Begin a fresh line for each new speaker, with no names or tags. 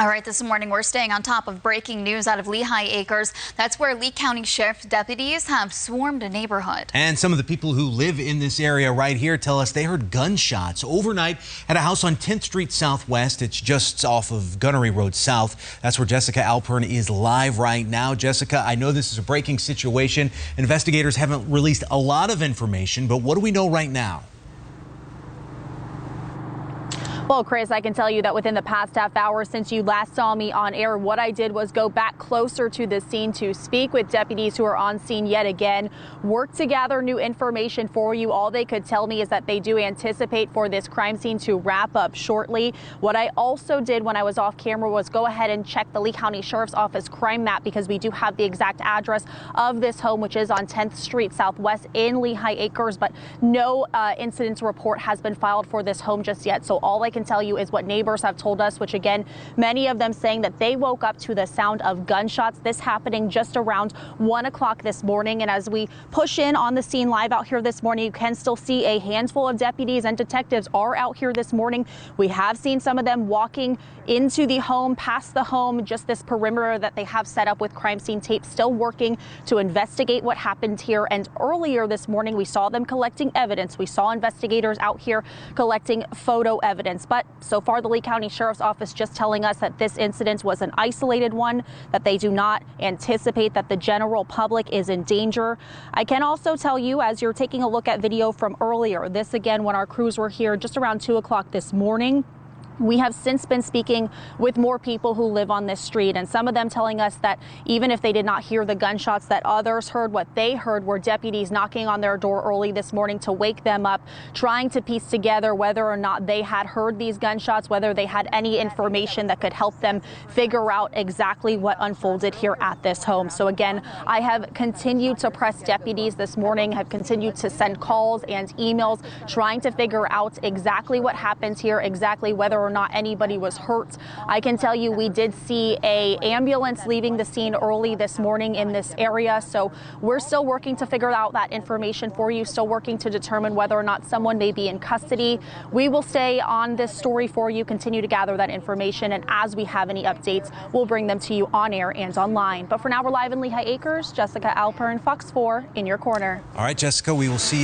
All right, this morning we're staying on top of breaking news out of Lehigh Acres. That's where Lee County Sheriff's deputies have swarmed a neighborhood.
And some of the people who live in this area right here tell us they heard gunshots overnight at a house on 10th Street Southwest. It's just off of Gunnery Road South. That's where Jessica Alpern is live right now. Jessica, I know this is a breaking situation. Investigators haven't released a lot of information, but what do we know right now?
Well, Chris, I can tell you that within the past half hour since you last saw me on air, what I did was go back closer to the scene to speak with deputies who are on scene yet again, work to gather new information for you. All they could tell me is that they do anticipate for this crime scene to wrap up shortly. What I also did when I was off camera was go ahead and check the Lee County Sheriff's Office crime map, because we do have the exact address of this home, which is on 10th Street Southwest in Lehigh Acres, but no incident report has been filed for this home just yet. So all I can tell you is what neighbors have told us, which again, many of them saying that they woke up to the sound of gunshots. This happening just around 1 o'clock this morning. And as we push in on the scene live out here this morning, you can still see a handful of deputies and detectives are out here this morning. We have seen some of them walking into the home, past the home, just this perimeter that they have set up with crime scene tape, still working to investigate what happened here. And earlier this morning, we saw them collecting evidence. We saw investigators out here collecting photo evidence. But so far, the Lee County Sheriff's Office just telling us that this incident was an isolated one, that they do not anticipate that the general public is in danger. I can also tell you, as you're taking a look at video from earlier, this again when our crews were here just around 2 o'clock this morning, we have since been speaking with more people who live on this street, and some of them telling us that even if they did not hear the gunshots, that others heard what they heard were deputies knocking on their door early this morning to wake them up, trying to piece together whether or not they had heard these gunshots, whether they had any information that could help them figure out exactly what unfolded here at this home. So again, I have continued to press deputies this morning, have continued to send calls and emails, trying to figure out exactly what happened here, exactly whether or not anybody was hurt. I can tell you we did see an ambulance leaving the scene early this morning in this area, so we're still working to figure out that information for you, still working to determine whether or not someone may be in custody. We will stay on this story for you, continue to gather that information, and as we have any updates, we'll bring them to you on air and online. But for now, we're live in Lehigh Acres. Jessica Alpern, Fox 4 in your corner.
All right, Jessica, we will see you